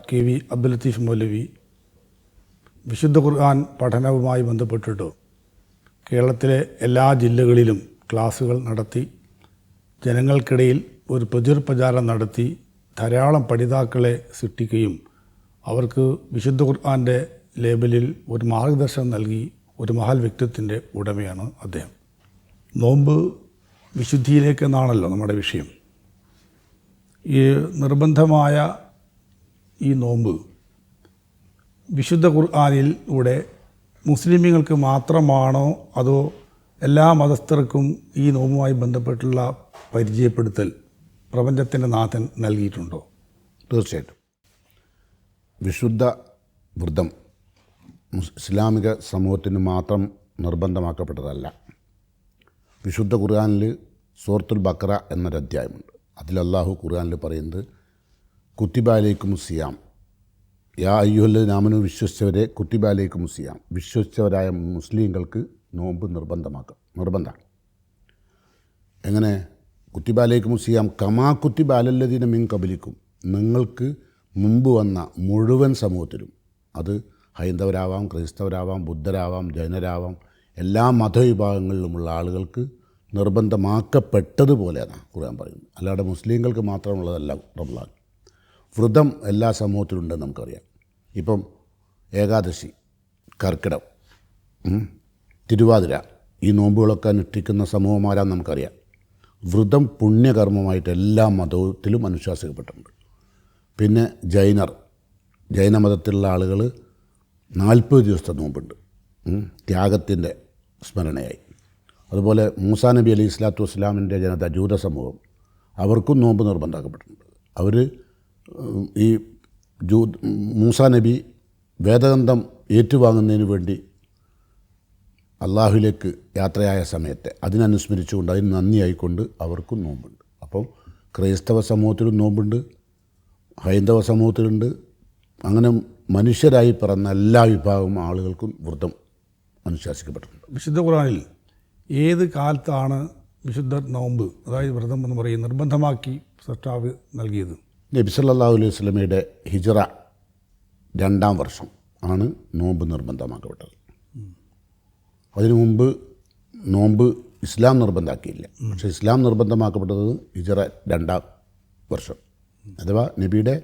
KV Abdul Latheef മൗലവി വിശുദ്ധ ഖുർആൻ പഠനവുമായി ബന്ധപ്പെട്ടിട്ട് കേരളത്തിലെ എല്ലാ ജില്ലകളിലും ക്ലാസുകൾ നടത്തി ജനങ്ങൾക്കിടയിൽ ഒരു പ്രചാരണം നടത്തി ധാരാളം പഠിതാക്കളെ സൃഷ്ടിക്കുകയും അവർക്ക് വിശുദ്ധ ഖുർആൻ്റെ ലേബലിൽ ഒരു മാർഗദർശനം നൽകി ഒരു മഹൽ വ്യക്തിത്വത്തിൻ്റെ ഉടമയാണ് അദ്ദേഹം. നോമ്പ് വിശുദ്ധിയിലേക്കെന്നാണല്ലോ നമ്മുടെ വിഷയം. ഈ നിർബന്ധമായ ഈ നോമ്പ് വിശുദ്ധ ഖുർആനിലൂടെ മുസ്ലിമീങ്ങൾക്ക് മാത്രമാണോ അതോ എല്ലാ മതസ്ഥർക്കും ഈ നോമ്പുമായി ബന്ധപ്പെട്ടുള്ള പരിചയപ്പെടുത്തൽ പ്രപഞ്ചത്തിൻ്റെ നാഥൻ നൽകിയിട്ടുണ്ടോ? തീർച്ചയായിട്ടും. വിശുദ്ധ വ്രതം ഇസ്ലാമിക സമൂഹത്തിന് മാത്രം നിർബന്ധമാക്കപ്പെട്ടതല്ല. വിശുദ്ധ ഖുർആനിൽ സൂറത്തുൽ ബഖറ എന്നൊരധ്യായമുണ്ട്. അതിൽ അല്ലാഹു ഖുർആനിൽ പറയുന്നത് കുത്തിബാലൈക്കും സിയാം, യാ അയ്യുഹല്ലദീനാമനു വിശ്വസിച്ചവരെ കുത്തിബാലൈക്കും സിയാം, വിശ്വസിച്ചവരായ മുസ്ലിങ്ങൾക്ക് നോമ്പ് നിർബന്ധമാണ്. എങ്ങനെ? കുത്തിബാലൈക്കും സിയാം കമാ കുത്തിബാലല്ലദീന മിൻ ഖബലിക്കും, നിങ്ങൾക്ക് മുമ്പ് വന്ന മുഴുവൻ സമൂഹത്തിലും, അത് ഹൈന്ദവരാവാം, ക്രൈസ്തവരാവാം, ബുദ്ധരാവാം, ജൈനരാവാം, എല്ലാ മതവിഭാഗങ്ങളിലുമുള്ള ആളുകൾക്ക് നിർബന്ധമാക്കപ്പെട്ടതുപോലെയാണ് ഖുർആൻ പറയുന്നത്. അല്ലാതെ മുസ്ലിങ്ങൾക്ക് മാത്രമുള്ളതല്ല റമളാൻ. വ്രതം എല്ലാ സമൂഹത്തിലുണ്ടെന്ന് നമുക്കറിയാം. ഇപ്പം ഏകാദശി, കർക്കിടം, തിരുവാതിര, ഈ നോമ്പുകളൊക്കെ അനുഷ്ഠിക്കുന്ന സമൂഹമാരാന്ന് നമുക്കറിയാം. വ്രതം പുണ്യകർമ്മമായിട്ട് എല്ലാ മതത്തിലും അനുശാസിക്കപ്പെട്ടിട്ടുണ്ട്. പിന്നെ ജൈനമതത്തിലുള്ള ആളുകൾ 40 ദിവസത്തെ നോമ്പുണ്ട്, ത്യാഗത്തിൻ്റെ സ്മരണയായി. അതുപോലെ മൂസാ നബി അലൈഹി സ്വലാത്തു വസ്സലാമിൻ്റെ ജനത ജൂത സമൂഹം, അവർക്കും നോമ്പ് നിർബന്ധമാക്കപ്പെട്ടിട്ടുണ്ട്. അവർ ഈ മൂസാ നബി വേദഗ്രന്ഥം ഏറ്റുവാങ്ങുന്നതിന് വേണ്ടി അള്ളാഹുവിലേക്ക് യാത്രയായ സമയത്തെ അതിനനുസ്മരിച്ചുകൊണ്ട് അതിന് നന്ദിയായിക്കൊണ്ട് അവർക്കും നോമ്പുണ്ട്. അപ്പം ക്രൈസ്തവ സമൂഹത്തിലും നോമ്പുണ്ട്, ഹൈന്ദവ സമൂഹത്തിലുണ്ട്. അങ്ങനെ മനുഷ്യരായി പിറന്ന എല്ലാ വിഭാഗം ആളുകൾക്കും വ്രതം അനുശാസിക്കപ്പെട്ടിട്ടുണ്ട്. വിശുദ്ധ ഖുർആനിൽ ഏത് കാലത്താണ് വിശുദ്ധ നോമ്പ്, അതായത് വ്രതം എന്ന് പറയും, നിർബന്ധമാക്കി സൃഷ്ടാവ് നൽകിയത്? നബി സല്ലല്ലാഹു അലൈഹി വസല്ലമയുടെ ഹിജ്റ 2-ാം വർഷം ആണ് നോമ്പ് നിർബന്ധമാക്കപ്പെട്ടത്. അതിനു മുമ്പ് നോമ്പ് ഇസ്ലാം നിർബന്ധമാക്കിയില്ല. പക്ഷേ ഇസ്ലാം നിർബന്ധമാക്കപ്പെട്ടത് ഹിജ്റ 2-ാം വർഷം, അഥവാ നബിയുടെ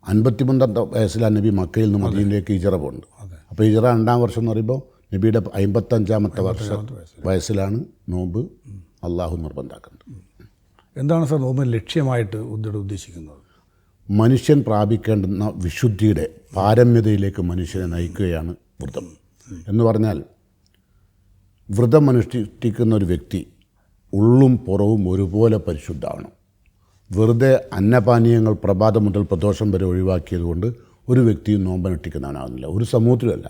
53 വയസ്സിലാണ് നബി മക്കയിൽ നിന്ന് മദീനയിലേക്ക് ഹിജ്റ പോകുന്നത്. അപ്പോൾ ഹിജ്റ 2-ാം വർഷം എന്ന് പറയുമ്പോൾ നബിയുടെ 55-ാമത്തെ വയസ്സിലാണ് നോമ്പ് അള്ളാഹു നിർബന്ധമാക്കുന്നത്. എന്താണ് സാർ നോമ്പിന് ലക്ഷ്യമായിട്ട് ഉദ്ദേശിക്കുന്നത്? മനുഷ്യൻ പ്രാപിക്കേണ്ടുന്ന വിശുദ്ധിയുടെ പാരമ്യതയിലേക്ക് മനുഷ്യനെ നയിക്കുകയാണ് വ്രതം. എന്ന് പറഞ്ഞാൽ വ്രതം അനുഷ്ഠിക്കുന്ന ഒരു വ്യക്തി ഉള്ളും പുറവും ഒരുപോലെ പരിശുദ്ധമാവണം. വെറുതെ അന്നപാനീയങ്ങൾ പ്രഭാതം മുതൽ പ്രദോഷം വരെ ഒഴിവാക്കിയത് കൊണ്ട് ഒരു വ്യക്തിയും നോമ്പനുഷ്ഠിക്കുന്നവനാകുന്നില്ല, ഒരു സമൂഹത്തിലുമല്ല.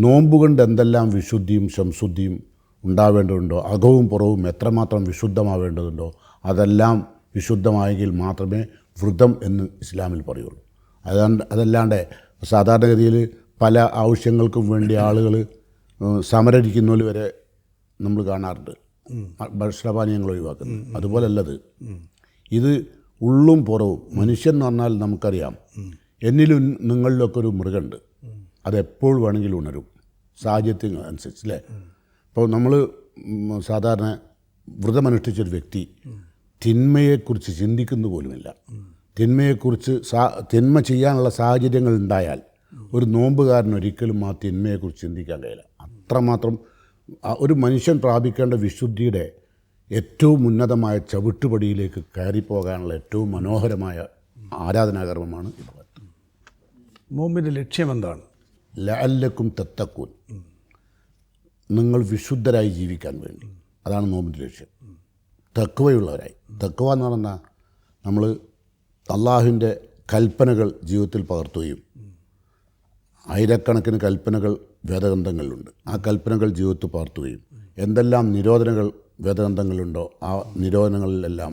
നോമ്പ് കൊണ്ട് എന്തെല്ലാം വിശുദ്ധിയും സംശുദ്ധിയും ഉണ്ടാവേണ്ടതുണ്ടോ, അകവും പുറവും എത്രമാത്രം വിശുദ്ധമാവേണ്ടതുണ്ടോ അതെല്ലാം വിശുദ്ധമായെങ്കിൽ മാത്രമേ വ്രതം എന്ന് ഇസ്ലാമിൽ പറയുള്ളൂ. അതല്ലാണ്ട് സാധാരണഗതിയിൽ പല ആവശ്യങ്ങൾക്കും വേണ്ടി ആളുകൾ സമരരിക്കുന്നവർ വരെ നമ്മൾ കാണാറുണ്ട്, ഭക്ഷണപാനീയങ്ങൾ ഒഴിവാക്കുന്നത്. അതുപോലല്ലത്. ഇത് ഉള്ളും പുറവും. മനുഷ്യൻ എന്ന് പറഞ്ഞാൽ നമുക്കറിയാം, എന്നിലും നിങ്ങളിലൊക്കെ ഒരു മൃഗമുണ്ട്, അതെപ്പോൾ വേണമെങ്കിലും ഉണരും സാഹചര്യത്തിന് അനുസരിച്ച്, അല്ലേ? ഇപ്പോൾ നമ്മൾ സാധാരണ വ്രതമനുഷ്ഠിച്ചൊരു വ്യക്തി തിന്മയെക്കുറിച്ച് ചിന്തിക്കുന്ന പോലുമില്ല. തിന്മ ചെയ്യാനുള്ള സാഹചര്യങ്ങൾ ഉണ്ടായാൽ ഒരു നോമ്പുകാരൻ ഒരിക്കലും ആ തിന്മയെക്കുറിച്ച് ചിന്തിക്കാൻ കഴിയില്ല. അത്രമാത്രം ഒരു മനുഷ്യൻ പ്രാപിക്കേണ്ട വിശുദ്ധിയുടെ ഏറ്റവും ഉന്നതമായ ചവിട്ടുപടിയിലേക്ക് കയറിപ്പോകാനുള്ള ഏറ്റവും മനോഹരമായ ആരാധനാകർമ്മമാണ് ഇബാദത്ത്. നോമ്പിൻ്റെ ലക്ഷ്യം എന്താണ്? ലഅല്ലക്കും തത്തക്കൂൻ, നിങ്ങൾ വിശുദ്ധരായി ജീവിക്കാൻ വേണ്ടി. അതാണ് നോമ്പിൻ്റെ ലക്ഷ്യം. തഖ്വയുള്ളവരായി. തഖ്വ എന്ന് പറഞ്ഞാൽ നമ്മൾ അള്ളാഹുവിൻ്റെ കൽപ്പനകൾ ജീവിതത്തിൽ പകർത്തുകയും, ആയിരക്കണക്കിന് കൽപ്പനകൾ വേദഗ്രന്ഥങ്ങളിലുണ്ട്, ആ കൽപ്പനകൾ ജീവിതത്തിൽ പകർത്തുകയും, എന്തെല്ലാം നിരോധനങ്ങൾ വേദഗ്രന്ഥങ്ങളുണ്ടോ ആ നിരോധനങ്ങളെല്ലാം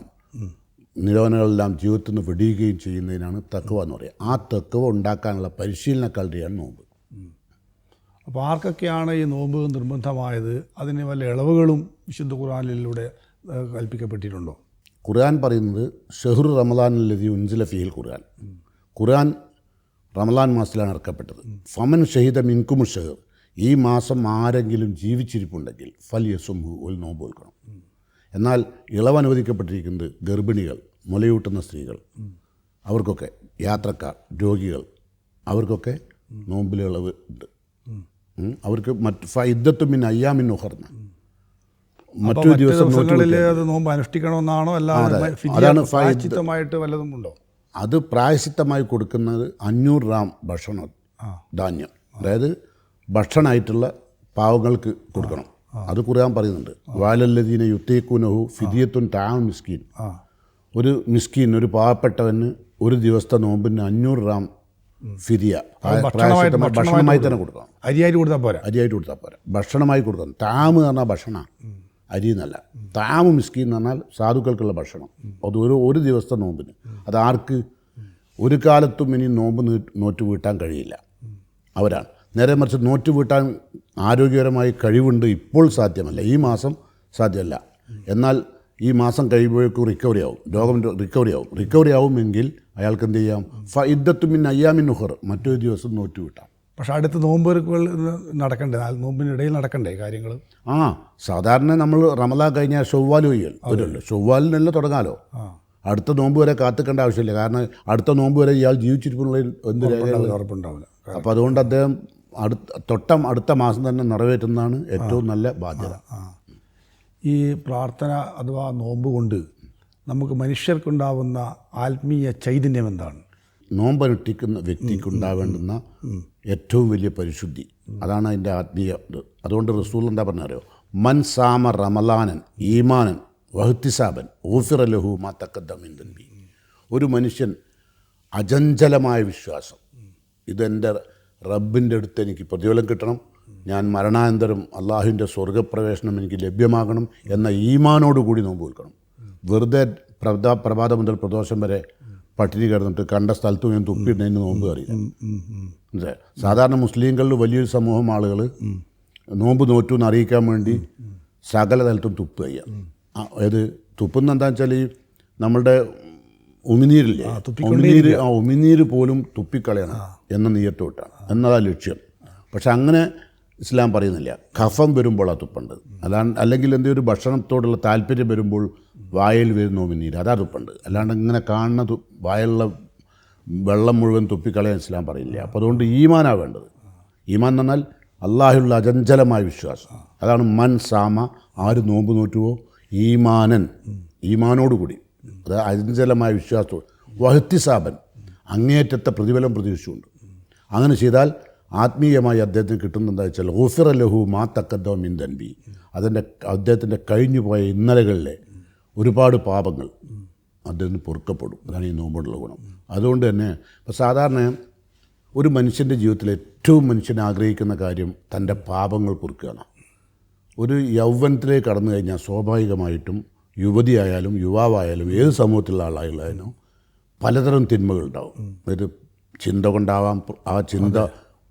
ജീവിതത്തിൽ നിന്ന് വെടിയുകയും ചെയ്യുന്നതിനാണ് തഖ്വ എന്ന് പറയുക. ആ തഖ്വ ഉണ്ടാക്കാനുള്ള പരിശീലന കളരിയാണ് നോമ്പ്. അപ്പോൾ ആർക്കൊക്കെയാണ് ഈ നോമ്പ് നിർബന്ധമായത്? അതിന് വല്ല ഇളവുകളും വിശുദ്ധ ഖുർആനിലൂടെ കൽപ്പിക്കപ്പെട്ടിട്ടുണ്ടോ? ഖുർആൻ പറയുന്നത് ഷഹ്റു റമദാനില്ലദീ ഉൻസില ഫീഹിൽ ഖുർആൻ റമലാൻ മാസത്തിലാണ് ഇറക്കപ്പെട്ടത്. ഫമൻ ഷഹീദ മിൻകുമു ഷഹർ, ഈ മാസം ആരെങ്കിലും ജീവിച്ചിരിപ്പുണ്ടെങ്കിൽ ഫൽ യസുംഹു, ഒരു നോമ്പ് വെക്കണം. എന്നാൽ ഇളവ് അനുവദിക്കപ്പെട്ടിരിക്കുന്നത് ഗർഭിണികൾ, മുലയൂട്ടുന്ന സ്ത്രീകൾ, അവർക്കൊക്കെ, യാത്രക്കാർ, രോഗികൾ, അവർക്കൊക്കെ നോമ്പിൽ ഇളവ് ഉണ്ട്. അവർക്ക് ഫഇദ്ദത്തുമിൻ അയ്യാമിൻ ഉഖർന, മറ്റൊരു ദിവസം നോമ്പ് അനുഷ്ഠിക്കണമെന്നാണോ? അല്ലാതെ പ്രായശ്ചിത്തമായിട്ട് വല്ലതും ഉണ്ടോ? അത് പ്രായശ്ചിത്തമായി കൊടുക്കുന്നത് 500 ഗ്രാം ഭക്ഷണം, ധാന്യം, അതായത് ഭക്ഷണമായിട്ടുള്ള പാവങ്ങൾക്ക് കൊടുക്കണം. അത് ഖുർആൻ പറയുന്നുണ്ട്. വാലല്ലദീന യുത്തീഖൂനഹു ഫിദിയത്തുൻ തആമു മിസ്കീൻ, ഒരു മിസ്കീൻ, ഒരു പാവപ്പെട്ടവന് ഒരു ദിവസത്തെ നോമ്പിന് 500 ഗ്രാം ഫിദിയ ഭക്ഷണമായി തന്നെ കൊടുക്കണം. അരിയായിട്ട് കൊടുത്താൽ പോരാ, അരിയായിട്ട് കൊടുത്താൽ പോരാ, ഭക്ഷണമായി കൊടുക്കണം. താമ് എന്ന് പറഞ്ഞാൽ ഭക്ഷണം, അരി എന്നല്ല. താമ് മിസ്കീൻ എന്ന് പറഞ്ഞാൽ സാധുക്കൾക്കുള്ള ഭക്ഷണം. അത് ഒരു ദിവസത്തെ നോമ്പിന്. അത് ആർക്ക് ഒരു കാലത്തും ഇനി നോമ്പ് നോറ്റ് വീട്ടാൻ കഴിയില്ല, അവരാണ്. നേരെ മറിച്ച് നോറ്റ് വീട്ടാൻ ആരോഗ്യപരമായി കഴിവുണ്ട്, ഇപ്പോൾ സാധ്യമല്ല, ഈ മാസം സാധ്യമല്ല. എന്നാൽ ഈ മാസം കഴിയുമ്പോഴേക്കും റിക്കവറി ആവും, രോഗം റിക്കവറി ആവുമെങ്കിൽ അയാൾക്ക് എന്ത് ചെയ്യാം? ഫഇദ്ദത്തുമിൻ അയ്യാമിൻ ഉഖർ, മറ്റൊരു ദിവസം നോറ്റ് വീട്ടാം. പക്ഷേ അടുത്ത നോമ്പ് നടക്കണ്ടേ? നോമ്പിനിടയിൽ നടക്കണ്ടേ കാര്യങ്ങൾ? സാധാരണ നമ്മൾ റമദാൻ കഴിഞ്ഞാൽ ഷവ്വാൽ വരുമല്ലോ, ഷവ്വാലിനല്ല തുടങ്ങാലോ. അടുത്ത നോമ്പ് വരെ കാത്തിക്കേണ്ട ആവശ്യമില്ല. കാരണം അടുത്ത നോമ്പ് വരെ ഇയാൾ ജീവിച്ചിരിപ്പുള്ള എന്ത് ഉറപ്പുണ്ടാവില്ല. അപ്പോൾ അതുകൊണ്ട് അദ്ദേഹം അടുത്ത മാസം തന്നെ നിറവേറ്റുന്നതാണ് ഏറ്റവും നല്ല ബാധ്യത. ഈ പ്രാർത്ഥന അഥവാ നോമ്പ് കൊണ്ട് നമുക്ക് മനുഷ്യർക്കുണ്ടാവുന്ന ആത്മീയ ചൈതന്യം എന്താണ്? നോമ്പനുഷ്ഠിക്കുന്ന വ്യക്തിക്കുണ്ടാവേണ്ടുന്ന ഏറ്റവും വലിയ പരിശുദ്ധി, അതാണ് അതിൻ്റെ ആത്മീയ ഇത്. അതുകൊണ്ട് റസൂൽ എന്താ പറഞ്ഞാലോ, മൻ സാമ റമലാനൻ ഈമാനൻ വഹ്തിസാബൻ ഊഫിറ ലഹു മാ തഖദ്ദമ മിൻ ദൻബി. ഒരു മനുഷ്യൻ അചഞ്ചലമായ വിശ്വാസം, ഇതെൻ്റെ റബ്ബിൻ്റെ അടുത്ത് എനിക്ക് പ്രതിഫലം കിട്ടണം, ഞാൻ മരണാനന്തരം അള്ളാഹുവിൻ്റെ സ്വർഗപ്രവേശനം എനിക്ക് ലഭ്യമാകണം എന്ന ഈമാനോടുകൂടി നോമ്പ് വിൽക്കണം. വെറുതെ പ്രഭാതം മുതൽ പ്രദോഷം വരെ പട്ടിണി കിടന്നിട്ട് കണ്ട സ്ഥലത്ത് ഞാൻ തുപ്പിയിടുന്നതിന് നോമ്പ് അറിയില്ല. സാധാരണ മുസ്ലിങ്ങളിൽ വലിയൊരു സമൂഹം ആളുകൾ നോമ്പ് നോറ്റു എന്ന് അറിയിക്കാൻ വേണ്ടി സകല തലത്തും തുപ്പ് ചെയ്യുക. അതായത് തുപ്പുന്ന എന്താ വെച്ചാൽ ഈ നമ്മളുടെ ഉമിനീരില്ലേ, ഉമിനീര് പോലും തുപ്പിക്കളയണം എന്ന നിയത്തോട്ടാണ്, എന്നതാ ലക്ഷ്യം. പക്ഷെ അങ്ങനെ ഇസ്ലാം പറയുന്നില്ല. കഫം വരുമ്പോൾ ആ തുപ്പുണ്ട്, അതാണ്. അല്ലെങ്കിൽ എന്തെങ്കിലും ഒരു ഭക്ഷണത്തോടുള്ള താല്പര്യം വരുമ്പോൾ വായിൽ വരുന്ന ഉമിനീര്, അതാ തുപ്പുണ്ട്. അല്ലാണ്ട് ഇങ്ങനെ കാണുന്ന വായുള്ള വെള്ളം മുഴുവൻ തുപ്പിക്കളയാൻ ഇസ്ലാം പറയുന്നില്ല. അപ്പോൾ അതുകൊണ്ട് ഈമാനാണ് വേണ്ടത്. ഈമാൻ എന്ന് പറഞ്ഞാൽ അള്ളാഹുള്ള അചഞ്ചലമായ വിശ്വാസം. അതാണ് മൻ സാമ, ആര് നോമ്പ് നോറ്റുവോ ഈമാനൻ, ഈമാനോടുകൂടി, അത് അചഞ്ചലമായ വിശ്വാസത്തോട്, വഹ്തിസാബൻ, അങ്ങേയറ്റത്തെ പ്രതിഫലം പ്രതീക്ഷിച്ചുകൊണ്ട് അങ്ങനെ ചെയ്താൽ ആത്മീയമായി അദ്ദേഹത്തിന് കിട്ടുന്നതെന്താ വെച്ചാൽ ഗുഫിറ ലഹു മാ തഖദ്ദമ മിൻ ദൻബി, അദ്ദേഹത്തിൻ്റെ കഴിഞ്ഞുപോയ ഇന്നലകളിലെ ഒരുപാട് പാപങ്ങൾ അദ്ദേഹത്തിന് പൊറുക്കപ്പെടും. അതാണ് ഈ നോമ്പുള്ള ഗുണം. അതുകൊണ്ട് തന്നെ ഇപ്പോൾ സാധാരണ ഒരു മനുഷ്യൻ്റെ ജീവിതത്തിൽ ഏറ്റവും മനുഷ്യൻ ആഗ്രഹിക്കുന്ന കാര്യം തൻ്റെ പാപങ്ങൾ പൊറുക്കുകയാണ്. ഒരു യൗവനത്തിലേക്ക് കടന്നു കഴിഞ്ഞാൽ സ്വാഭാവികമായിട്ടും യുവതിയായാലും യുവാവായാലും ഏത് സമൂഹത്തിലുള്ള ആളായാലും പലതരം തിന്മകളുണ്ടാവും. ഒരു ചിന്ത കൊണ്ടാവാം, ആ ചിന്ത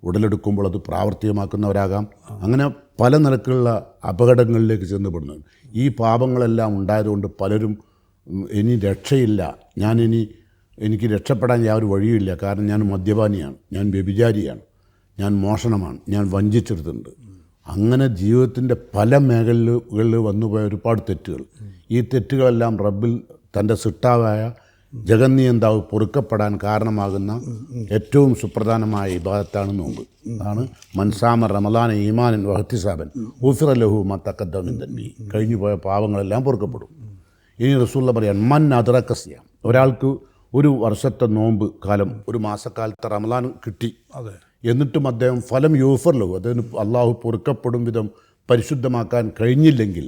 ഉടലെടുക്കുമ്പോൾ അത് പ്രാവർത്തികമാക്കുന്നവരാകാം. അങ്ങനെ പല നിലക്കുള്ള അപകടങ്ങളിലേക്ക് ചെന്നപ്പെടുന്നുണ്ട്. ഈ പാപങ്ങളെല്ലാം ഉണ്ടായതുകൊണ്ട് പലരും ഇനി രക്ഷയില്ല, എനിക്ക് രക്ഷപ്പെടാൻ യാതൊരു വഴിയുമില്ല, കാരണം ഞാൻ മദ്യപാനിയാണ്, ഞാൻ വ്യഭിചാരിയാണ്, ഞാൻ മോഷണമാണ്, ഞാൻ വഞ്ചിച്ചെടുത്തിട്ടുണ്ട്. അങ്ങനെ ജീവിതത്തിൻ്റെ പല മേഖലകളിൽ വന്നുപോയ ഒരുപാട് തെറ്റുകൾ, ഈ തെറ്റുകളെല്ലാം റബ്ബിൽ തൻ്റെ സിട്ടാവായ ജഗന്നിയന്താവ് പൊറുക്കപ്പെടാൻ കാരണമാകുന്ന ഏറ്റവും സുപ്രധാനമായ ഇബാദത്താണ് നോമ്പ്. അതാണ് മൻസാമ റമലാന ഈമാനൻ വഹ്തിസാബൻ ഊഫിറ ലഹു മാ തഖദ്ദമ മിൻ ദൻബി, കഴിഞ്ഞു പോയ പാവങ്ങളെല്ലാം പൊറുക്കപ്പെടും. ഇനി റസൂലുള്ള പറയാൻ മൻ അദ്റക സിയാം, ഒരാൾക്ക് ഒരു വർഷത്തെ നോമ്പ് കാലം, ഒരു മാസക്കാലത്തെ റമലാൻ കിട്ടി, എന്നിട്ടും അദ്ദേഹം ഫലം യൂഫർ ലഹു, അതിന് അള്ളാഹു പൊറുക്കപ്പെടും വിധം പരിശുദ്ധമാക്കാൻ കഴിഞ്ഞില്ലെങ്കിൽ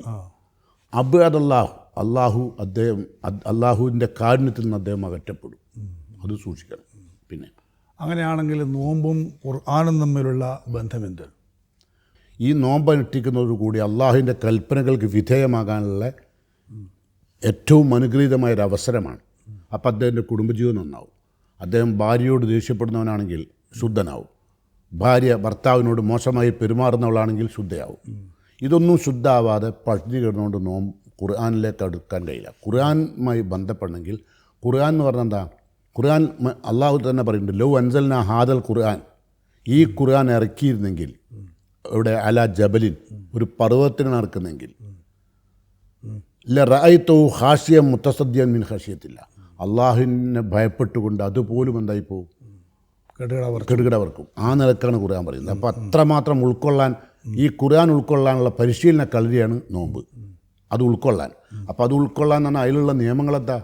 അള്ളാഹുവിൻ്റെ കാരുണ്യത്തിൽ നിന്ന് അദ്ദേഹം അകറ്റപ്പെടും. അത് സൂക്ഷിക്കണം. പിന്നെ അങ്ങനെയാണെങ്കിൽ നോമ്പും ഖുർആനും തമ്മിലുള്ള ബന്ധമെന്ത്? ഈ നോമ്പ് അനുഷ്ഠിക്കുന്നതോടുകൂടി അള്ളാഹുവിൻ്റെ കൽപ്പനകൾക്ക് വിധേയമാകാനുള്ള ഏറ്റവും അനുഗ്രഹീതമായൊരു അവസരമാണ്. അപ്പം അദ്ദേഹത്തിൻ്റെ കുടുംബജീവിതം നന്നാവും. അദ്ദേഹം ഭാര്യയോട് ദേഷ്യപ്പെടുന്നവനാണെങ്കിൽ ശുദ്ധനാവും, ഭാര്യ ഭർത്താവിനോട് മോശമായി പെരുമാറുന്നവളാണെങ്കിൽ ശുദ്ധയാവും. ഇതൊന്നും ശുദ്ധമാവാതെ പട്ടിണി കിടന്നുകൊണ്ട് ഖുർആനിലേക്ക് അടുക്കാൻ കഴിയില്ല. ഖുർആനുമായി ബന്ധപ്പെടണമെങ്കിൽ, ഖുർആൻ എന്ന് പറഞ്ഞാൽ എന്താ, ഖുർആൻ അള്ളാഹു തന്നെ പറയുന്നുണ്ട്, ലൗ അൻസൽന ഹാദൽ ഖുർആൻ, ഈ ഖുർആൻ ഇറക്കിയിരുന്നെങ്കിൽ ഇവിടെ അല ജബലിൻ, ഒരു പർവ്വതത്തിനാണ് ഇറക്കുന്നെങ്കിൽ, റഅയ്തു ഖാശിയൻ മുത്തസദ്ദിയൻ മിൻ ഖശിയത്തില്ല, അള്ളാഹുവിനെ ഭയപ്പെട്ടുകൊണ്ട് അതുപോലും എന്തായി പോകും, കെടുകിടവർക്കും. ആ നിലക്കാണ് ഖുർആൻ പറയുന്നത്. അപ്പോൾ അത്രമാത്രം ഉൾക്കൊള്ളാൻ, ഈ ഖുർആൻ ഉൾക്കൊള്ളാനുള്ള പരിശീലന കളരിയാണ് നോമ്പ്. അത് ഉൾക്കൊള്ളാൻ. അപ്പോൾ അത് ഉൾക്കൊള്ളാൻ എന്ന് പറഞ്ഞാൽ അതിലുള്ള നിയമങ്ങളെന്താ,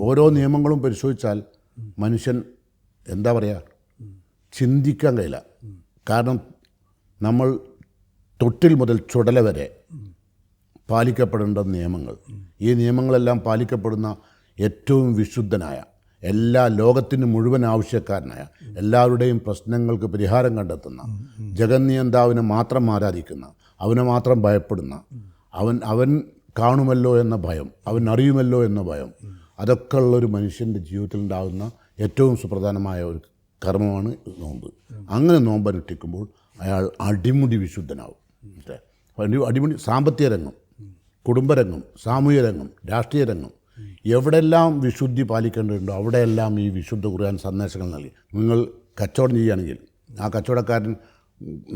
ഓരോ നിയമങ്ങളും പരിശോധിച്ചാൽ മനുഷ്യൻ എന്താ പറയുക, ചിന്തിക്കാൻ കഴിയില്ല. കാരണം നമ്മൾ തൊട്ടിൽ മുതൽ ചുടല വരെ പാലിക്കപ്പെടേണ്ട നിയമങ്ങൾ, ഈ നിയമങ്ങളെല്ലാം പാലിക്കപ്പെടുന്ന ഏറ്റവും വിശുദ്ധനായ, എല്ലാ ലോകത്തിന് മുഴുവൻ ആവശ്യക്കാരനായ, എല്ലാവരുടെയും പ്രശ്നങ്ങൾക്ക് പരിഹാരം കണ്ടെത്തുന്ന, ജഗന്നിയന്താവിനെ മാത്രം ആരാധിക്കുന്ന, അവനെ മാത്രം ഭയപ്പെടുന്ന, അവൻ കാണുമല്ലോ എന്ന ഭയം, അവൻ അറിയുമല്ലോ എന്ന ഭയം, അതൊക്കെ ഉള്ളൊരു മനുഷ്യൻ്റെ ജീവിതത്തിൽ ഉണ്ടാകുന്ന ഏറ്റവും സുപ്രധാനമായ ഒരു കർമ്മമാണ് നോമ്പ്. അങ്ങനെ നോമ്പനുഷ്ഠിക്കുമ്പോൾ അയാൾ അടിമുടി വിശുദ്ധനാവും. അടിമുടി സാമ്പത്തിക രംഗം, കുടുംബരംഗം, സാമൂഹ്യ രംഗം, രാഷ്ട്രീയ രംഗം, എവിടെല്ലാം വിശുദ്ധി പാലിക്കേണ്ടതുണ്ടോ അവിടെയെല്ലാം ഈ വിശുദ്ധ ഖുർആൻ സന്ദേശങ്ങൾ നൽകി. നിങ്ങൾ കച്ചവടം ചെയ്യുകയാണെങ്കിൽ ആ കച്ചവടക്കാരൻ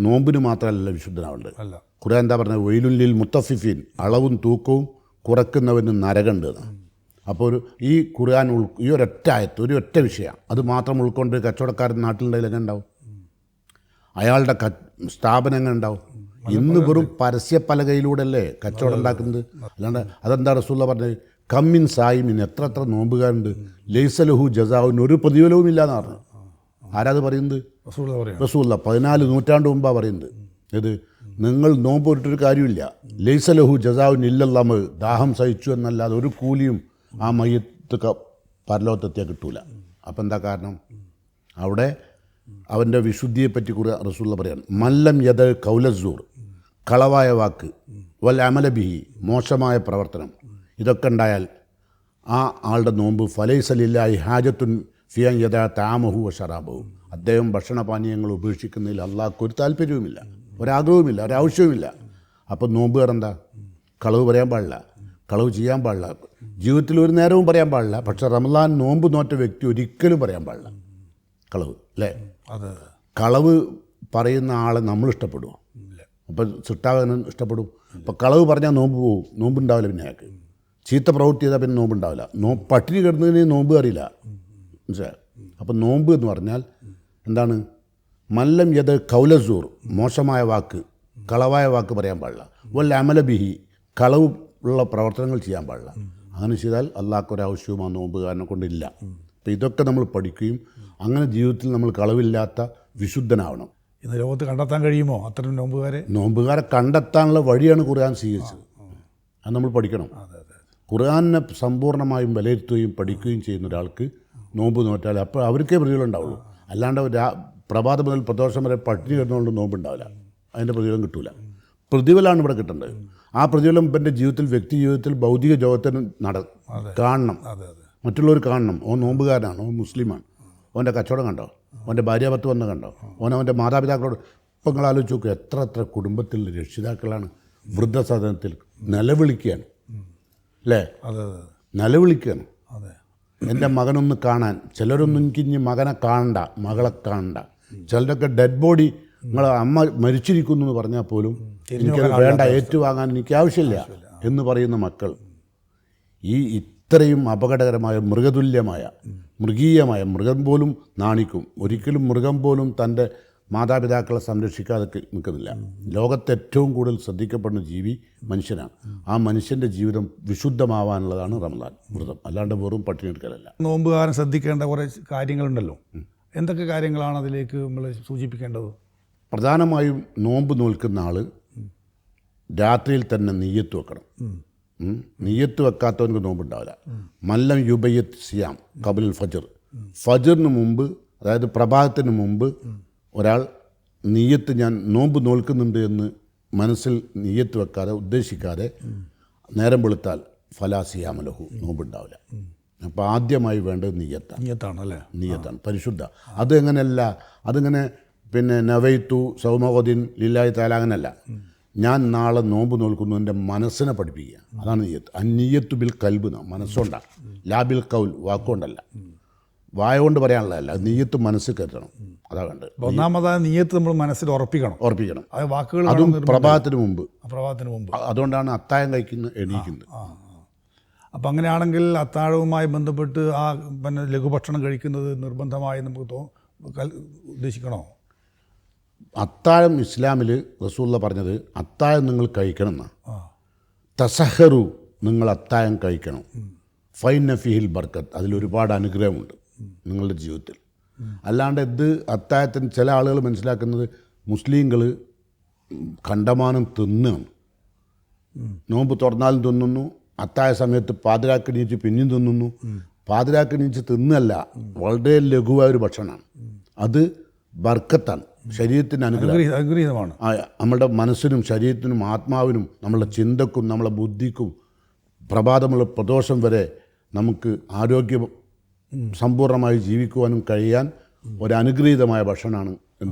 നോമ്പിന് മാത്രമല്ല വിശുദ്ധനാവേണ്ടത്. ഖുർആൻ എന്താ പറഞ്ഞത്, വൈലുല്ലിൽ മുത്തഫിഫീൻ, അളവും തൂക്കവും കുറക്കുന്നവന് നരകമുണ്ട്. അപ്പോൾ ഈ ഖുർആൻ ഈ ഒരൊറ്റ ആയത്ത്, ഒരു ഒറ്റ വിഷയം അത് മാത്രം ഉൾക്കൊണ്ട് കച്ചവടക്കാരൻ നാട്ടിലുണ്ടെങ്കിൽ ഉണ്ടാവും, അയാളുടെ സ്ഥാപനം എങ്ങനെ ഉണ്ടാവും? ഇന്ന് വെറും പരസ്യപ്പലകയിലൂടെ അല്ലേ കച്ചവടം ഉണ്ടാക്കുന്നത്. അല്ലാണ്ട് അതെന്താ റസൂലുള്ള പറഞ്ഞത്, കമ്മിൻ സായിമിൻ, എത്ര നോമ്പുകാരുണ്ട്, ലൈസലഹു ജസാവിന് ഒരു പ്രതിഫലവും ഇല്ലാന്ന് പറഞ്ഞു. ആരാത് പറയുന്നത്? റസൂലുള്ള 14 നൂറ്റാണ്ട് മുമ്പാണ് പറയുന്നത്. ഇത് നിങ്ങൾ നോമ്പ് പോയിട്ടൊരു കാര്യമില്ല, ലൈസലഹു ജസാവിന് ഇല്ലല്ലാമ്, ദാഹം സഹിച്ചു എന്നല്ലാതെ ഒരു കൂലിയും ആ മയ്യത്ത് പരലോകത്തെത്തിയാൽ കിട്ടൂല. അപ്പം എന്താ കാരണം? അവിടെ അവൻ്റെ വിശുദ്ധിയെപ്പറ്റി റസൂലുള്ള പറയാണ്, മല്ലം യദ കൗലസൂർ, കളവായ വാക്ക്, വൽ അമലബിഹി, മോശമായ പ്രവർത്തനം, ഇതൊക്കെ ഉണ്ടായാൽ ആ ആളുടെ നോമ്പ് ഫലൈസലില്ലാഹി ഹാജത്തുൻ ഫിയാൻ യദാ താമഹു വ ഷറാബഹു, അദ്ദേഹം ഭക്ഷണപാനീയങ്ങൾ ഉപേക്ഷിക്കുന്നതിൽ അള്ളാഹ്ക്ക് ഒരു താല്പര്യവുമില്ല, ഒരാഗ്രഹവുമില്ല, ഒരാവശ്യവുമില്ല. അപ്പം നോമ്പുകാർ എന്താ, കളവ് പറയാൻ പാടില്ല, കളവ് ചെയ്യാൻ പാടില്ല, ജീവിതത്തിൽ ഒരു നേരവും പറയാൻ പാടില്ല. പക്ഷെ റമളാൻ നോമ്പ് നോറ്റ വ്യക്തി ഒരിക്കലും പറയാൻ പാടില്ല കളവ്, അല്ലേ? കളവ് പറയുന്ന ആളെ നമ്മൾ ഇഷ്ടപ്പെടുമോ? അപ്പം സിട്ടാകാനും ഇഷ്ടപ്പെടും. അപ്പം കളവ് പറഞ്ഞാൽ നോമ്പ് പോവും, നോമ്പുണ്ടാവില്ല. പിന്നെ അയാൾക്ക് ചീത്ത പ്രവൃത്തി ചെയ്താൽ പിന്നെ നോമ്പുണ്ടാവില്ല. പട്ടിണി കിടന്നതിന് നോമ്പ് അറിയില്ല, മനസ്സിലായോ? അപ്പം നോമ്പ് എന്ന് പറഞ്ഞാൽ എന്താണ്? മല്ലം യദ് കൗലസൂർ, മോശമായ വാക്ക്, കളവായ വാക്ക് പറയാൻ പാടില്ല, വല്ല അമലബിഹി, കളവ് ഉള്ള പ്രവർത്തനങ്ങൾ ചെയ്യാൻ പാടില്ല. അങ്ങനെ ചെയ്താൽ അള്ളാഹ്ക്കൊരാവശ്യവും ആ നോമ്പുകാരനെ കൊണ്ടില്ല. അപ്പം ഇതൊക്കെ നമ്മൾ പഠിക്കുകയും അങ്ങനെ ജീവിതത്തിൽ നമ്മൾ കളവില്ലാത്ത വിശുദ്ധനാവണം. ഇന്ന് ലോകത്ത് കണ്ടെത്താൻ കഴിയുമോ അത്തരം നോമ്പുകാരെ കണ്ടെത്താനുള്ള വഴിയാണ് ഖുർആൻ സ്വീകരിച്ചത്. അത് നമ്മൾ പഠിക്കണം. ഖുർആനെ സമ്പൂർണ്ണമായും വിലയിരുത്തുകയും പഠിക്കുകയും ചെയ്യുന്ന ഒരാൾക്ക് നോമ്പ് നോറ്റാൽ അപ്പോൾ അവർക്കേ പ്രതിഫലം ഉണ്ടാവുള്ളൂ. അല്ലാണ്ട് പ്രഭാതം മുതൽ പ്രദോഷം വരെ പട്ടിണി കിടന്നുകൊണ്ട് നോമ്പുണ്ടാവില്ല, അതിൻ്റെ പ്രതിഫലം കിട്ടൂല. പ്രതിഫലമാണ് ഇവിടെ കിട്ടേണ്ടത്. ആ പ്രതിഫലം എൻ്റെ ജീവിതത്തിൽ, വ്യക്തി ജീവിതത്തിൽ, ഭൗതിക ലോകത്തിന് കാണണം, മറ്റുള്ളവർ കാണണം. ഓൻ നോമ്പുകാരനാണ്, ഓൻ മുസ്ലിമാണ്, ഓൻ്റെ കച്ചവടം കണ്ടോ, ഓൻ്റെ ഭാര്യാഭർത്ത് വന്ന് കണ്ടോ, അവൻ്റെ മാതാപിതാക്കളോട്. ഇപ്പം നിങ്ങൾ ആലോചിച്ച് നോക്കുക, എത്ര കുടുംബത്തിൽ രക്ഷിതാക്കളാണ് വൃദ്ധസദനത്തിൽ നിലവിളിക്കുകയാണ്, അല്ലേ? നിലവിളിക്കുകയാണ്, എൻ്റെ മകനൊന്ന് കാണാൻ. ചിലരൊന്നും എനിക്കിഞ്ഞ് മകനെ കാണണ്ട, മകളെ കാണണ്ട. ചിലരൊക്കെ ഡെഡ് ബോഡി, നിങ്ങളെ അമ്മ മരിച്ചിരിക്കുന്നു എന്ന് പറഞ്ഞാൽ പോലും എനിക്കത് വേണ്ട, ഏറ്റുവാങ്ങാൻ എനിക്ക് ആവശ്യമില്ല എന്ന് പറയുന്ന മക്കൾ. ഇത്രയും അപകടകരമായ, മൃഗതുല്യമായ, മൃഗീയമായ, മൃഗം പോലും നാണിക്കും. ഒരിക്കലും മൃഗം പോലും തൻ്റെ മാതാപിതാക്കളെ സംരക്ഷിക്കാതെ നിൽക്കുന്നില്ല. ലോകത്തെ ഏറ്റവും കൂടുതൽ ശ്രദ്ധിക്കപ്പെടുന്ന ജീവി മനുഷ്യനാണ്. ആ മനുഷ്യൻ്റെ ജീവിതം വിശുദ്ധമാവാനുള്ളതാണ് റമളാൻ വ്രതം, അല്ലാണ്ട് വെറും പട്ടിണി എടുക്കലല്ല. നോമ്പുകാരൻ ശ്രദ്ധിക്കേണ്ട കുറേ കാര്യങ്ങളുണ്ടല്ലോ. എന്തൊക്കെ കാര്യങ്ങളാണ് അതിലേക്ക് നമ്മൾ സൂചിപ്പിക്കേണ്ടത്? പ്രധാനമായും നോമ്പ് നോൽക്കുന്ന ആൾ രാത്രിയിൽ തന്നെ നിയ്യത്ത് വെക്കണം. നിയ്യത്ത് വെക്കാത്തവർക്ക് നോമ്പുണ്ടാവില്ല. മല്ലം യുബയ്യത്ത് സിയാം ഖബൽ ഫജർ, ഫജറിന് മുമ്പ്, അതായത് പ്രഭാതത്തിന് മുമ്പ് ഒരാൾ നിയ്യത്ത്, ഞാൻ നോമ്പ് നോൽക്കുന്നുണ്ട് എന്ന് മനസ്സിൽ നിയ്യത്ത് വെക്കാതെ, ഉദ്ദേശിക്കാതെ നേരം വെളുത്താൽ ഫലാ സിയാമലഹു, നോമ്പുണ്ടാവില്ല. അപ്പോൾ ആദ്യമായി വേണ്ടത് നിയ്യത്താണല്ലേ? നിയ്യത്താണ്, പരിശുദ്ധ. അത് എങ്ങനെയല്ല, അതിങ്ങനെ പിന്നെ നവൈത്തു സൗമഹദിൻ ലില്ലാഹി തആല അങ്ങനെയല്ല. ഞാൻ നാളെ നോമ്പ് നോൽക്കുന്നു, എൻ്റെ മനസ്സിനെ പഠിപ്പിക്കുക, അതാണ് നിയ്യത്ത്. അന്നിയ്യത്തു ബിൽ കൽബ്, മനസ്സുകൊണ്ടാണ്, ലാ ബിൽ കൗൽ, വാക്കുകൊണ്ടല്ല. വായ കൊണ്ട് പറയാനുള്ളതല്ല, നീയത്ത് മനസ്സിൽ കരുതണം. അതാ കണ്ടത്. ഒന്നാമതായ നീയത്ത് നമ്മൾ മനസ്സിൽ ഉറപ്പിക്കണം. അത് വാക്കുകൾ അതും പ്രഭാതത്തിന് മുമ്പ്. അതുകൊണ്ടാണ് അത്താഴം എണീക്കുന്നത്. അപ്പം അങ്ങനെയാണെങ്കിൽ അത്താഴവുമായി ബന്ധപ്പെട്ട് ആ പിന്നെ ലഘുഭക്ഷണം കഴിക്കുന്നത് നിർബന്ധമായി നമുക്ക് ഉദ്ദേശിക്കണോ? അത്താഴം ഇസ്ലാമിൽ റസൂലുള്ള പറഞ്ഞത് അത്താഴം നിങ്ങൾ കഴിക്കണം എന്നാണ്. തസഹറു, നിങ്ങൾ അത്താഴം കഴിക്കണം. ഫൈന ഫിഹിൽ ബർക്കത്ത്, അതിലൊരുപാട് അനുഗ്രഹമുണ്ട് നിങ്ങളുടെ ജീവിതത്തിൽ. അല്ലാണ്ട് അത്താഴത്തിന് ചില ആളുകൾ മനസ്സിലാക്കുന്നത് മുസ്ലിങ്ങൾ കണ്ടമാനം തിന്നുകയാണ്. നോമ്പ് തുറന്നാലും തിന്നുന്നു, അത്താഴ സമയത്ത് പാതിരാക്ക് നീച്ച് പിന്നെയും തിന്നുന്നു. പാതിരാക്ക് നീച്ച് തിന്നല്ല, വളരെ ലഘുവായ ഒരു ഭക്ഷണമാണ്. അത് ബർക്കത്താണ്, ശരീരത്തിന് അനുഗ്രഹീതമാണ്. നമ്മുടെ മനസ്സിനും ശരീരത്തിനും ആത്മാവിനും നമ്മളുടെ ചിന്തക്കും നമ്മളെ ബുദ്ധിക്കും പ്രഭാതമുള്ള പ്രദോഷം വരെ നമുക്ക് ആരോഗ്യം സമ്പൂർണ്ണമായി ജീവിക്കുവാനും കഴിയാൻ ഒരനുഗ്രഹീതമായ ഭക്ഷണമാണ്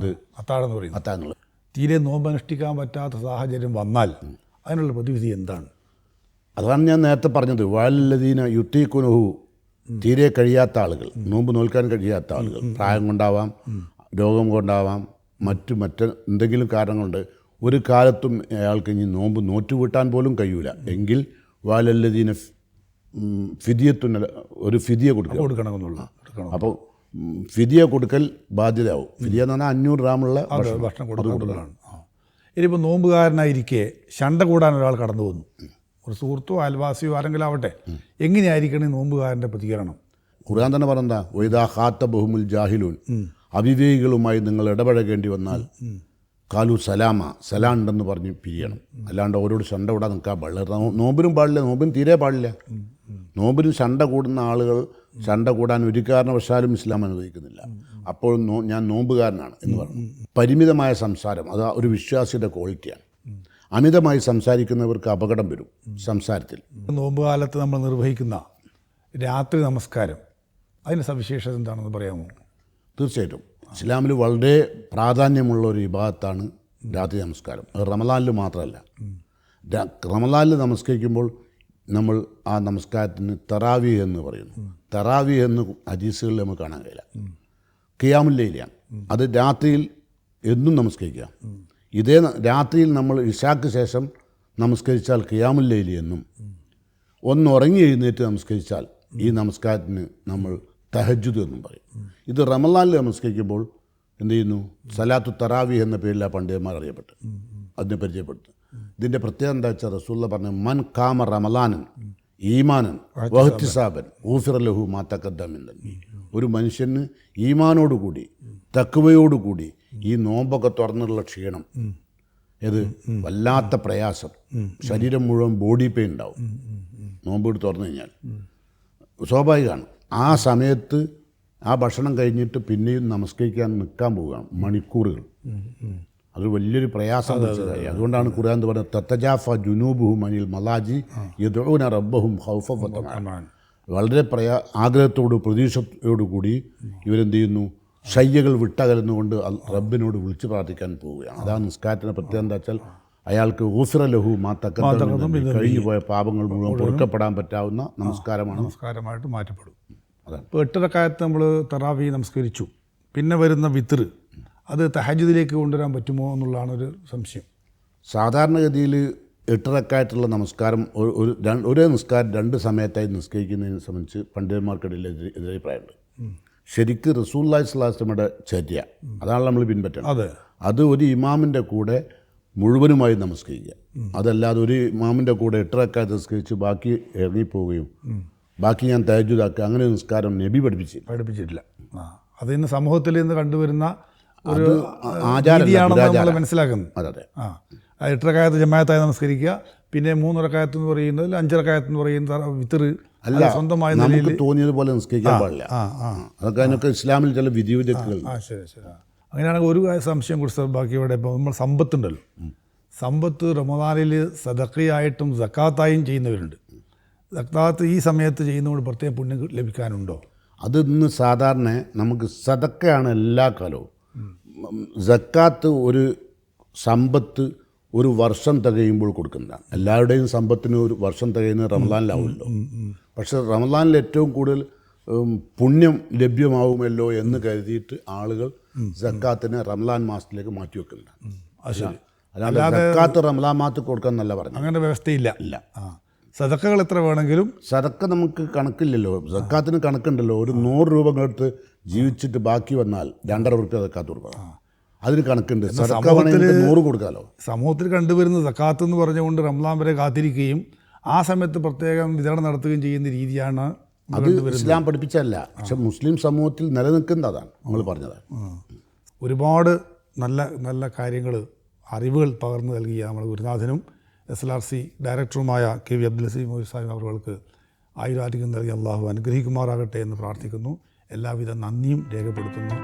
അത്താഴം എന്ന് പറയുന്നത്. അത്താഴങ്ങൾ. തീരെ നോമ്പ് അനുഷ്ഠിക്കാൻ പറ്റാത്ത സാഹചര്യം വന്നാൽ അതിനുള്ള പ്രതിവിധി എന്താണ്? അതാണ് ഞാൻ നേരത്തെ പറഞ്ഞത്. വാലല്ലദീന യുത്തീക്കുനഹു, തീരെ കഴിയാത്ത ആളുകൾ, നോമ്പ് നോൽക്കാൻ കഴിയാത്ത ആളുകൾ, പ്രായം കൊണ്ടാവാം, രോഗം കൊണ്ടാവാം, എന്തെങ്കിലും കാരണം കൊണ്ട് ഒരു കാലത്തും അയാൾക്ക് ഇനി നോമ്പ് നോറ്റുകൂട്ടാൻ പോലും കഴിയൂല എങ്കിൽ വാലല്ലദീന ഒരു ഫിദിയ കൊടുക്കണമെന്നുള്ള. അപ്പോൾ ഫിദിയ കൊടുക്കൽ ബാധ്യതയാവും. ഫിദിയ എന്ന് പറഞ്ഞാൽ 500 ഗ്രാമുള്ള ഭക്ഷണം കൊടുക്കുന്നതാണ്. ഇനിയിപ്പോൾ നോമ്പുകാരനായിരിക്കെ ശണ്ട കൂടാൻ ഒരാൾ കടന്നു വന്നു, ഒരു സുഹൃത്തോ അയൽവാസിയോ ആരെങ്കിലും ആവട്ടെ, എങ്ങനെയായിരിക്കണം നോമ്പുകാരൻ്റെ പ്രതികരണം? ഖുർആൻ തന്നെ പറഞ്ഞാ വൈദാ ഖാതബഹുമുൽ ജാഹിലൂൻ, അവിവേകികളുമായി നിങ്ങൾ ഇടപഴകേണ്ടി വന്നാൽ കാലു സലാം ഉണ്ടെന്ന് പറഞ്ഞ് പിരിയണം. അല്ലാണ്ട് അവരോട് ശണ്ട കൂടാൻ നിൽക്കാൻ പാടില്ല. നോമ്പിനും പാടില്ല, നോമ്പിനും തീരെ പാടില്ല. നോമ്പിനും ശണ്ട കൂടുന്ന ആളുകൾ ശണ്ട കൂടാൻ ഒരു കാരണവശാലും ഇസ്ലാം അനുവദിക്കുന്നില്ല. അപ്പോൾ ഞാൻ നോമ്പുകാരനാണ് എന്ന് പറഞ്ഞു. പരിമിതമായ സംസാരം, അത് ഒരു വിശ്വാസിയുടെ ക്വാളിറ്റിയാണ്. അമിതമായി സംസാരിക്കുന്നവർക്ക് അപകടം വരും സംസാരത്തിൽ. നോമ്പുകാലത്ത് നമ്മൾ നിർവഹിക്കുന്ന രാത്രി നമസ്കാരം, അതിൻ്റെ സവിശേഷത എന്താണെന്ന് പറയാമോ? തീർച്ചയായിട്ടും ഇസ്ലാമിൽ വളരെ പ്രാധാന്യമുള്ള ഒരു വിഭാഗത്താണ് രാത്രി നമസ്കാരം. റമദാനിൽ മാത്രമല്ല, റമദാനിൽ നമസ്കരിക്കുമ്പോൾ നമ്മൾ ആ നമസ്കാരത്തിന് തറാവീഹ് എന്ന് പറയുന്നു. തറാവീഹ് എന്ന് ഹദീസുകളിൽ നമുക്ക് കാണാൻ കഴിയില്ല. ഖിയാമുൽ ലൈലാണ്, അത് രാത്രിയിൽ എന്നും നമസ്കരിക്കുക. ഇതേ രാത്രിയിൽ നമ്മൾ ഇശാക്ക് ശേഷം നമസ്കരിച്ചാൽ ഖിയാമുൽ ലൈലി എന്നും, ഒന്ന് ഉറങ്ങി എഴുന്നേറ്റ് നമസ്കരിച്ചാൽ ഈ നമസ്കാരത്തിന് നമ്മൾ തഹജ്ജുദ് എന്നും പറയും. ഇത് റമദാനിൽ നമസ്കരിക്കുമ്പോൾ എന്ത് ചെയ്യുന്നു? സലാത്തു തറാവീഹ് എന്ന പേരിലാണ് പണ്ഡിതന്മാർ അറിയപ്പെട്ടു, അതിനെ പരിചയപ്പെട്ടു. ഇതിൻ്റെ പ്രത്യേകത എന്താ വെച്ചാൽ റസൂലുള്ള പറഞ്ഞു, മൻ കാമ റമലാനൻ ഈമാനൻ വഹ്തിസാബൻ ഊഫിറ ലഹു മാ തഖദ്ദമ മിൻ ദംബി. ഒരു മനുഷ്യന് ഈമാനോടുകൂടി തഖ്വയോടുകൂടി ഈ നോമ്പൊക്കെ തുറന്നുള്ള ക്ഷീണം, ഇത് വല്ലാത്ത പ്രയാസം, ശരീരം മുഴുവൻ ബോഡി പെയിൻ ഉണ്ടാവും നോമ്പോട് തുറന്നു കഴിഞ്ഞാൽ, സ്വാഭാവികമാണ്. ആ സമയത്ത് ആ ഭക്ഷണം കഴിഞ്ഞിട്ട് പിന്നെയും നമസ്കരിക്കാൻ നിൽക്കാൻ പോവുകയാണ് മണിക്കൂറുകൾ. അതൊരു വലിയൊരു പ്രയാസം വെച്ചതായി. അതുകൊണ്ടാണ് ഖുർആൻ എന്ന് പറയുന്നത് തത്തജാഫ ജുനൂബുഹും അനിൽ മലാജി യദ്ഊന റബ്ബഹും ഖൗഫൻ വതമഅൻ. വളരെ ആഗ്രഹത്തോട് പ്രതീക്ഷയോടുകൂടി ഇവരെന്ത് ചെയ്യുന്നു? ശയ്യകൾ വിട്ടകലുന്നുകൊണ്ട് റബ്ബിനോട് വിളിച്ചു പ്രാർത്ഥിക്കാൻ പോവുകയാണ്. അതാണ് നിസ്കാരത്തിൻ്റെ പ്രത്യേകത. എന്താ വെച്ചാൽ അയാൾക്ക് ഊഫിറ ലഹു മാ തഖദ്ദമ കഴിഞ്ഞു പോയ പാപങ്ങൾ മുഴുവൻ പൊറുക്കപ്പെടാൻ പറ്റാവുന്ന നമസ്കാരമായിട്ട് മാറ്റപ്പെടും. ഇപ്പോൾ 8 റക്അത്ത് നമ്മൾ തറാവീഹ് നമസ്കരിച്ചു, പിന്നെ വരുന്ന വിത്ർ, അത് തഹജ്ജുദിലേക്ക് കൊണ്ടുവരാൻ പറ്റുമോ എന്നുള്ളതാണ് ഒരു സംശയം. സാധാരണഗതിയിൽ 8 റക്അത്തുള്ള നമസ്കാരം ഒരേ നിസ്കാരം 2 സമയത്തായി നിസ്കരിക്കുന്നതിനെ സംബന്ധിച്ച് പണ്ഡിതന്മാർക്കിടയിൽ എതിരഭിപ്രായമുണ്ട്. ശരിക്ക് റസൂലുള്ളാഹി സ്വല്ലല്ലാഹു അലൈഹി വസല്ലമയുടെ ചര്യ അതാണ് നമ്മൾ പിൻപറ്റണം. അത് ഒരു ഇമാമിൻ്റെ കൂടെ മുഴുവനുമായി നമസ്കരിക്കുക. അതല്ലാതെ ഒരു ഇമാമിൻ്റെ കൂടെ 8 റക്അത്ത് നിസ്കരിച്ച് ബാക്കി ഇറങ്ങിപ്പോവുകയും ബാക്കി ഞാൻ തഹജ്ജുദാക്കുക, അങ്ങനെ നിസ്കാരം നബി പഠിപ്പിച്ചിട്ടില്ല. അത് ഇന്ന് സമൂഹത്തിൽ നിന്ന് കണ്ടുവരുന്ന ഒരു ആചാരമാണെന്ന് നമ്മൾ മനസ്സിലാക്കുന്നത്. അതെ. 8 റക്അത്ത് ജമാഅത്തായി നമസ്കരിക്കുക, പിന്നെ 3 റക്അത്ത് എന്ന് പറയുന്നത് 5 റക്അത്ത് എന്ന് പറയുന്ന വിത്ർ അല്ല, സ്വന്തമായി നമുക്ക് തോന്നിയതുപോലെ നിസ്കരിക്കാൻ പാടില്ല. അതൊക്കെ അതിനൊക്കെ ഇസ്ലാമിൽ ചില വിധിവിലക്കുകൾ. ശരി. അങ്ങനെയാണെങ്കിൽ ഒരു സംശയം കൂടി ബാക്കി ഇവിടെ. ഇപ്പോൾ നമ്മൾ സമ്പത്തുണ്ടല്ലോ, സമ്പത്ത് റമദാനിൽ സദഖയായിട്ടും സക്കാത്തായും ചെയ്യുന്നവരുണ്ട്. സക്കാത്ത് ഈ സമയത്ത് ചെയ്യുന്നതുകൊണ്ട് പ്രത്യേകം പുണ്യം ലഭിക്കാനുണ്ടോ? അത് ഇന്ന് സാധാരണ നമുക്ക് സദക്കയാണ് എല്ലാ കാലവും. സക്കാത്ത് ഒരു സമ്പത്ത് ഒരു വർഷം തികയുമ്പോൾ കൊടുക്കുന്നതാണ്. എല്ലാവരുടെയും സമ്പത്തിന് ഒരു വർഷം തികയുന്നത് റമദാനിലാവുമല്ലോ. പക്ഷേ റമദാനിൽ ഏറ്റവും കൂടുതൽ പുണ്യം ലഭ്യമാവുമല്ലോ എന്ന് കരുതിയിട്ട് ആളുകൾ സക്കാത്തിനെ റംലാൻ മാസത്തിലേക്ക് മാറ്റി വെക്കുന്നുണ്ട്. അത് ശരി. അല്ലാതെ സക്കാത്ത് റംലാൻ മാസത്തിൽ കൊടുക്കാൻ എന്നല്ല പറഞ്ഞു. അങ്ങനെ വ്യവസ്ഥയില്ല. ഇല്ല. സദക്കകൾ എത്ര വേണമെങ്കിലും സദക്ക നമുക്ക് കണക്കില്ലല്ലോ. സക്കാത്തിന് കണക്കുണ്ടല്ലോ. ഒരു 100 രൂപ എടുത്ത് ജീവിച്ചിട്ട് ബാക്കി വന്നാൽ 2.5 റുപ്യ സക്കാത്ത് കൊടുക്കണം. അതിന് കണക്കുണ്ട്. സദക്ക വേണമെങ്കിൽ 100 കൊടുക്കാമല്ലോ. സമൂഹത്തിൽ കണ്ടുവരുന്ന സക്കാത്ത് എന്ന് പറഞ്ഞുകൊണ്ട് റംലാൻ വരെ കാത്തിരിക്കുകയും ആ സമയത്ത് പ്രത്യേകം വിതരണം നടത്തുകയും ചെയ്യുന്ന രീതിയാണ് അത് ഇസ്ലാം പഠിപ്പിച്ചല്ല. പക്ഷെ മുസ്ലിം സമൂഹത്തിൽ നിലനിൽക്കുന്നതാണ് നമ്മൾ പറഞ്ഞത്. ഒരുപാട് നല്ല നല്ല കാര്യങ്ങൾ, അറിവുകൾ പകർന്നു നൽകിയ നമ്മുടെ ഗുരുനാഥനും SLRC ഡയറക്ടറുമായ KV അബ്ദുൽ അസീം സാഹിബ് അവർക്ക് ആയുരാരോഗ്യം നൽകി അള്ളാഹു അനുഗ്രഹിക്കുമാറാകട്ടെ എന്ന് പ്രാർത്ഥിക്കുന്നു. എല്ലാവിധ നന്ദിയും രേഖപ്പെടുത്തുന്നു.